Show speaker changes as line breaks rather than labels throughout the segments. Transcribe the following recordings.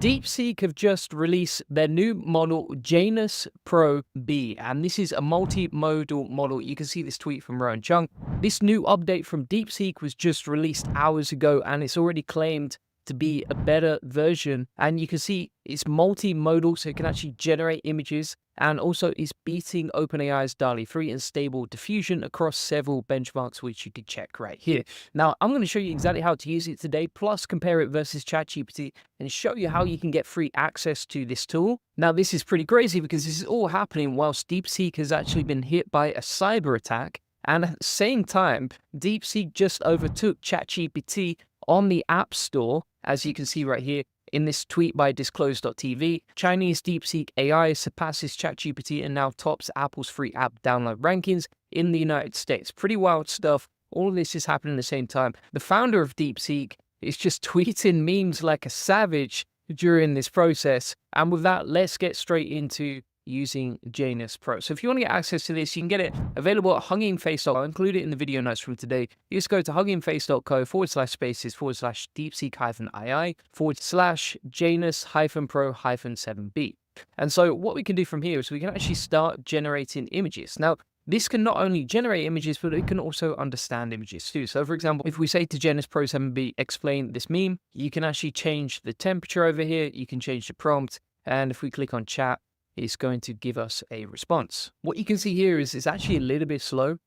Deepseek have just released their new model, Janus-Pr-7B, and this is a multimodal model. You can see this tweet from Rowan Chung. This new update from Deepseek was just released hours ago, and it's already claimed to be a better version. And you can see it's multimodal, so it can actually generate images, and also is beating OpenAI's DALL-E 3 and Stable Diffusion across several benchmarks, which you can check right here. Now, I'm going to show you exactly how to use it today, plus compare it versus ChatGPT, and show you how you can get free access to this tool. Now, this is pretty crazy because this is all happening whilst Deepseek has actually been hit by a cyber attack. And at the same time, Deepseek just overtook ChatGPT on the App Store, as you can see right here in this tweet by Disclose.tv. Chinese Deepseek AI surpasses ChatGPT and now tops Apple's free app download rankings in the United States. Pretty wild stuff. All of this is happening at the same time. The founder of Deepseek is just tweeting memes like a savage during this process. And with that, let's get straight into using Janus Pro. So if you want to get access to this, you can get it available at huggingface.co. I'll include it in the video notes from today. You just go to huggingface.co/spaces/Deepseek-AI/Janus-Pro-7B. And so what we can do from here is we can actually start generating images. Now, this can not only generate images, but it can also understand images too. So for example, if we say to Janus-Pro-7B, explain this meme, you can actually change the temperature over here. You can change the prompt. And if we click on chat, it's going to give us a response. What you can see here is it's actually a little bit slow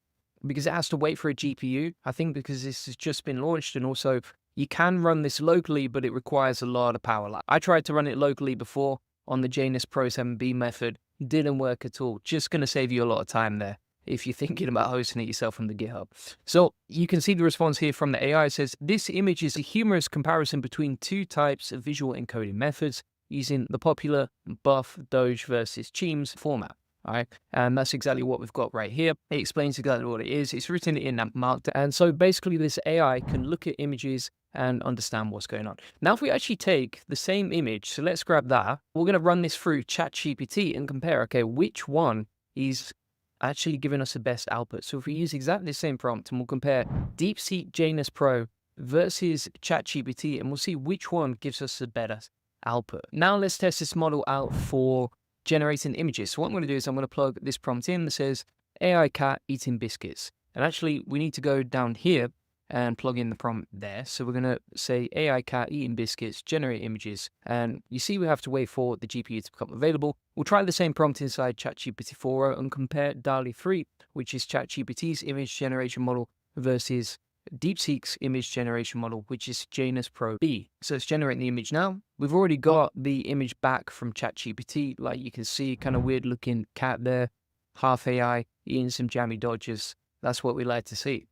because it has to wait for a GPU. I think because this has just been launched, and also you can run this locally, but it requires a lot of power. Like, I tried to run it locally before on the Janus-Pro-7B method. Didn't work at all. Just going to save you a lot of time there if you're thinking about hosting it yourself from the GitHub. So you can see the response here from the AI. It says, this image is a humorous comparison between two types of visual encoding methods using the popular buff, Doge versus Cheems format. All right, and that's exactly what we've got right here. It explains exactly what it is. It's written in Markdown. And so basically this AI can look at images and understand what's going on. Now, if we actually take the same image, so let's grab that. We're going to run this through ChatGPT and compare, okay, which one is actually giving us the best output. So if we use exactly the same prompt and we'll compare Deepseek Janus Pro versus ChatGPT, and we'll see which one gives us the better output. Now let's test this model out for generating images. So what I'm going to do is I'm going to plug this prompt in that says AI cat eating biscuits. And actually we need to go down here and plug in the prompt there. So we're going to say AI cat eating biscuits, generate images. And you see we have to wait for the GPU to become available. We'll try the same prompt inside ChatGPT 4 and compare DALL-E 3, which is ChatGPT's image generation model, versus Deepseek's image generation model, which is Janus-Pro-B. So it's generating the image now. We've already got the image back from ChatGPT. Like you can see, kind of weird looking cat there, half AI, eating some jammy dodgers. That's what we like to see.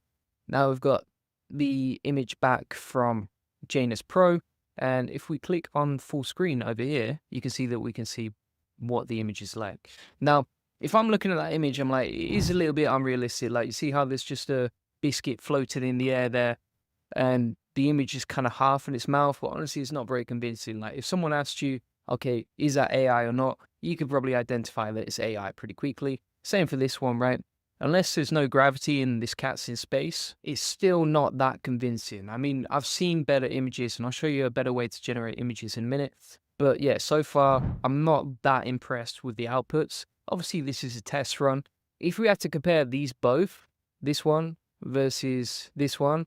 Now we've got the image back from Janus Pro. And if we click on full screen over here, you can see that we can see what the image is like. Now, if I'm looking at that image, I'm like, it is a little bit unrealistic. Like you see how there's just a biscuit floated in the air there, and the image is kind of half in its mouth, but honestly it's not very convincing. Like if someone asked you, okay, is that AI or not, you could probably identify that it's AI pretty quickly. Same for this one, right? Unless there's no gravity and this cat's in space, it's still not that convincing. I mean, I've seen better images, and I'll show you a better way to generate images in a minute, but yeah, so far I'm not that impressed with the outputs. Obviously this is a test run. If we had to compare these both, this one versus this one,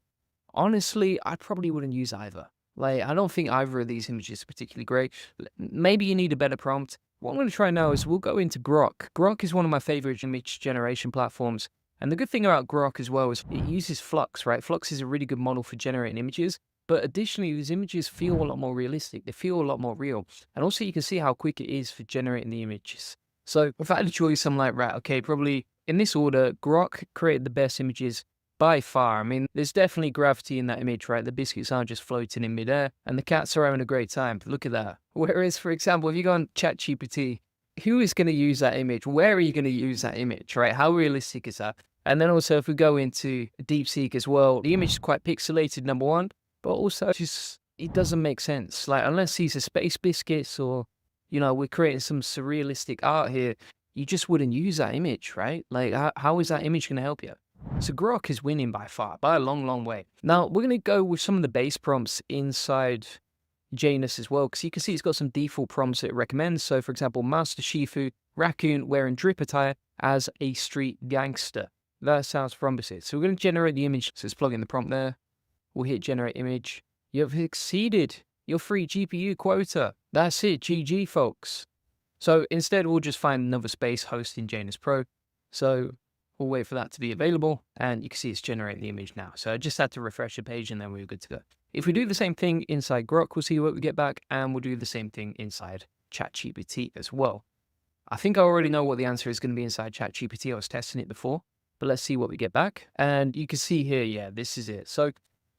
honestly, I probably wouldn't use either. Like, I don't think either of these images are particularly great. Maybe you need a better prompt. What I'm going to try now is we'll go into Grok. Grok is one of my favorite image generation platforms. And the good thing about Grok as well is it uses Flux, right? Flux is a really good model for generating images. But additionally, these images feel a lot more realistic. They feel a lot more real. And also you can see how quick it is for generating the images. So if I had a choice, I'm like, right, okay, probably in this order, Grok created the best images by far. I mean, there's definitely gravity in that image, right? The biscuits aren't just floating in midair, and the cats are having a great time. Look at that. Whereas, for example, if you go on ChatGPT, who is going to use that image? Where are you going to use that image, right? How realistic is that? And then also, if we go into Deepseek as well, the image is quite pixelated, number one, but also just, it doesn't make sense. Like, unless these are space biscuits or, you know, we're creating some surrealistic art here, you just wouldn't use that image, right? Like, how is that image going to help you? So Grok is winning by far, by a long, long way. Now, we're going to go with some of the base prompts inside Janus as well, because you can see it's got some default prompts that it recommends. So, for example, Master Shifu, raccoon wearing drip attire as a street gangster. That sounds promising. So we're going to generate the image. So let's plug in the prompt there. We'll hit generate image. You have exceeded your free GPU quota. That's it. GG, folks. So instead, we'll just find another space hosting Janus Pro. So we'll wait for that to be available. And you can see it's generating the image now. So I just had to refresh the page and then we're good to go. If we do the same thing inside Grok, we'll see what we get back. And we'll do the same thing inside ChatGPT as well. I think I already know what the answer is going to be inside ChatGPT. I was testing it before. But let's see what we get back. And you can see here, yeah, this is it. So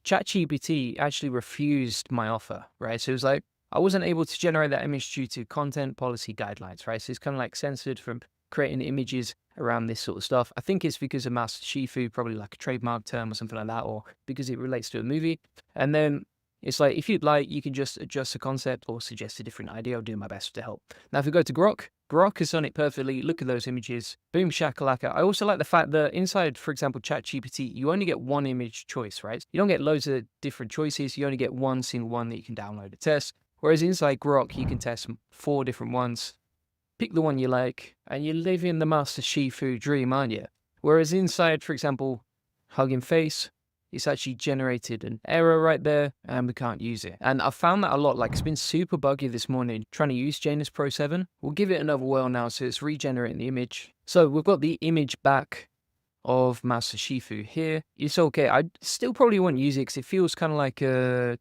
ChatGPT actually refused my offer, right? So it was like, I wasn't able to generate that image due to content policy guidelines, right? So it's kind of like censored from creating images around this sort of stuff. I think it's because of Master Shifu, probably like a trademark term or something like that, or because it relates to a movie. And then it's like, if you'd like, you can just adjust the concept or suggest a different idea. I'll do my best to help. Now, if we go to Grok, Grok has done it perfectly. Look at those images. Boom, shakalaka. I also like the fact that inside, for example, ChatGPT, you only get one image choice, right? You don't get loads of different choices. You only get one single one that you can download to test. Whereas inside Grok, you can test 4 different ones. Pick the one you like, and you live in the Master Shifu dream, aren't you? Whereas inside, for example, Hugging Face, it's actually generated an error right there, and we can't use it. And I found that a lot. Like, it's been super buggy this morning trying to use Janus Pro 7. We'll give it another whirl now, so it's regenerating the image. So we've got the image back of Master Shifu here. It's okay. I still probably won't use it because it feels kind of like a,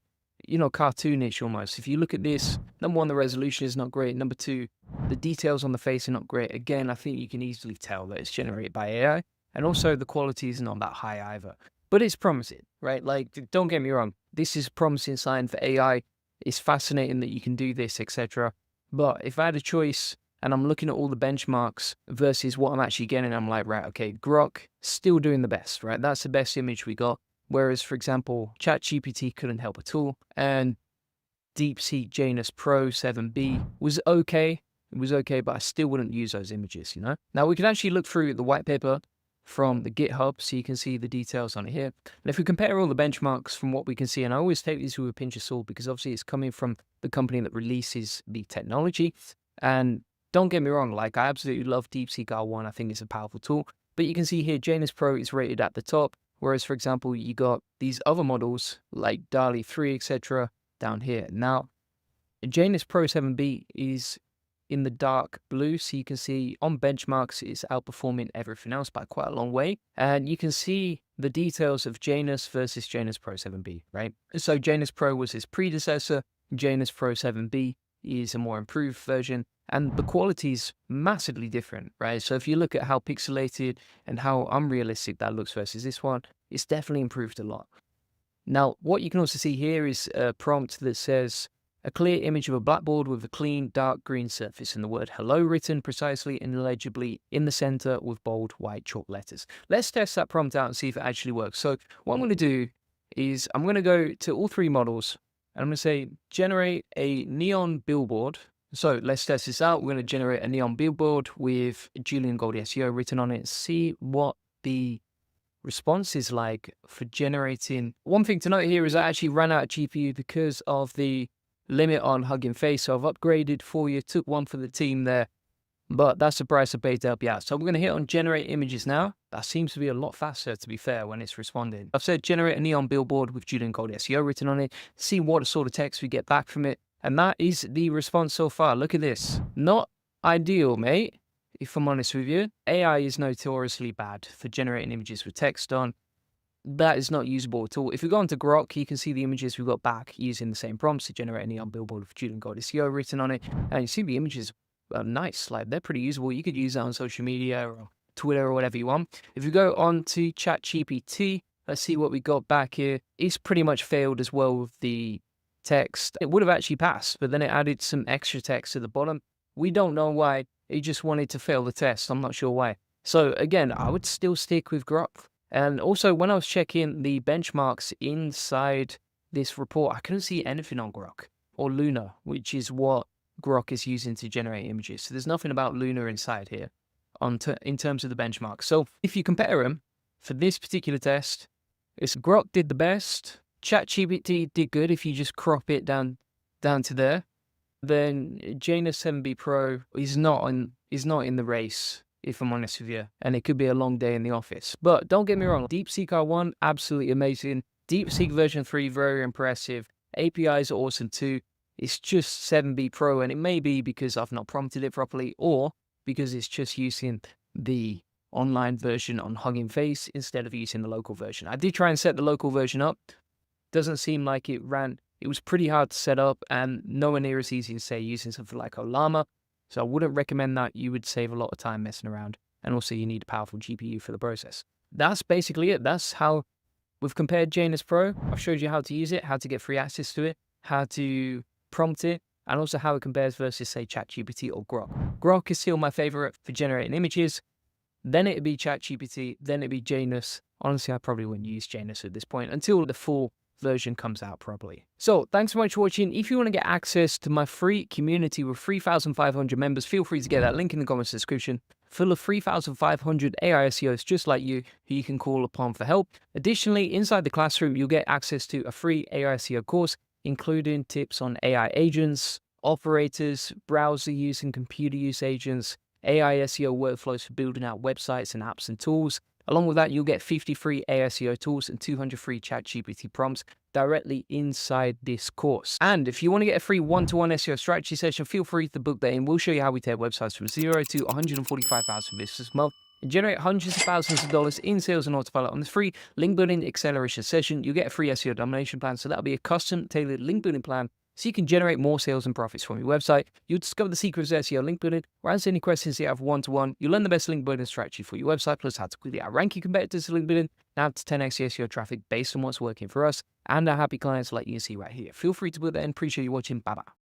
you know, cartoonish almost. If you look at this, number one, the resolution is not great. Number two, the details on the face are not great. Again, I think you can easily tell that it's generated by AI. And also the quality is not that high either. But it's promising, right? Like, don't get me wrong. This is a promising sign for AI. It's fascinating that you can do this, etc. But if I had a choice and I'm looking at all the benchmarks versus what I'm actually getting, I'm like, right, okay, Grok still doing the best, right? That's the best image we got. Whereas, for example, ChatGPT couldn't help at all. And Deepseek-Janus-Pr-7B was okay. It was okay, but I still wouldn't use those images, you know? Now, we can actually look through the white paper from the GitHub, so you can see the details on it here. And if we compare all the benchmarks from what we can see, and I always take these with a pinch of salt because obviously it's coming from the company that releases the technology. And don't get me wrong, like, I absolutely love DeepSeek R1. I think it's a powerful tool. But you can see here, Janus Pro is rated at the top. Whereas, for example, you got these other models like DALL-E 3, etc. down here. Now, Janus Pro 7B is in the dark blue, so you can see on benchmarks it's outperforming everything else by quite a long way. And you can see the details of Janus versus Janus Pro 7B, right? So Janus Pro was his predecessor, Janus Pro 7B is a more improved version, and the quality is massively different, right? So if you look at how pixelated and how unrealistic that looks versus this one, it's definitely improved a lot. Now, what you can also see here is a prompt that says, a clear image of a blackboard with a clean dark green surface and the word hello written precisely and illegibly in the center with bold white chalk letters. Let's test that prompt out and see if it actually works. So what I'm going to do is I'm going to go to all 3 models and I'm going to say generate a neon billboard. So let's test this out. We're going to generate a neon billboard with Julian Goldie SEO written on it. See what the response is like for generating. One thing to note here is I actually ran out of GPU because of the limit on Hugging Face, so I've upgraded for you, took one for the team there, but that's the price I paid to help you out. So I'm going to hit on generate images now. That seems to be a lot faster, to be fair, when it's responding. I've said generate a neon billboard with Julian Gold SEO written on it, see what sort of text we get back from it, and that is the response so far. Look at this. Not ideal, mate, if I'm honest with you. AI is notoriously bad for generating images with text on. That is not usable at all. If we go onto Grok, you can see the images we got back using the same prompts to generate a neon billboard with Julian Gold SEO written on it. And you see the images are nice, like they're pretty usable. You could use that on social media or Twitter or whatever you want. If we go on to ChatGPT, let's see what we got back here. It's pretty much failed as well with the text. It would have actually passed, but then it added some extra text to the bottom. We don't know why. It just wanted to fail the test. I'm not sure why. So again, I would still stick with Grok. And also, when I was checking the benchmarks inside this report, I couldn't see anything on Grok or Luna, which is what Grok is using to generate images. So there's nothing about Luna inside here in terms of the benchmarks. So if you compare them for this particular test, Grok did the best. ChatGPT did good if you just crop it down down to there, then Janus-Pr-7B Pro is not in the race, if I'm honest with you. And it could be a long day in the office. But don't get me wrong, DeepSeek R1, absolutely amazing. DeepSeek version 3, very impressive. APIs are awesome too. It's just 7B Pro, and it may be because I've not prompted it properly, or because it's just using the online version on Hugging Face instead of using the local version. I did try and set the local version up. Doesn't seem like it ran. It was pretty hard to set up and nowhere near as easy to say using something like Olama. So I wouldn't recommend that. You would save a lot of time messing around. And also you need a powerful GPU for the process. That's basically it. That's how we've compared Janus Pro. I've showed you how to use it, how to get free access to it, how to prompt it, and also how it compares versus, say, ChatGPT or Grok. Grok is still my favorite for generating images. Then it'd be ChatGPT, then it'd be Janus. Honestly, I probably wouldn't use Janus at this point until the full version comes out properly. So thanks so much for watching. If you want to get access to my free community with 3,500 members, feel free to get that link in the comments description, full of 3,500 AI SEOs just like you who you can call upon for help. Additionally, inside the classroom, you'll get access to a free AI SEO course, including tips on AI agents, operators, browser use and computer use agents, AI SEO workflows for building out websites and apps and tools. Along with that, you'll get 50 free AI SEO tools and 200 free ChatGPT prompts directly inside this course. And if you want to get a free one-to-one SEO strategy session, feel free to book that in. We'll show you how we take websites from 0 to 145,000 visitors a month and generate hundreds of thousands of dollars in sales and autopilot. On this free link building acceleration session, you get a free SEO domination plan. So that'll be a custom tailored link building plan so you can generate more sales and profits from your website. You'll discover the secrets of SEO link building, or answer any questions you have one-to-one. You'll learn the best link building strategy for your website, plus how to quickly outrank your competitors to link building, and have to 10x your SEO traffic based on what's working for us and our happy clients like you can see right here. Feel free to put that in. Appreciate you watching. Bye-bye.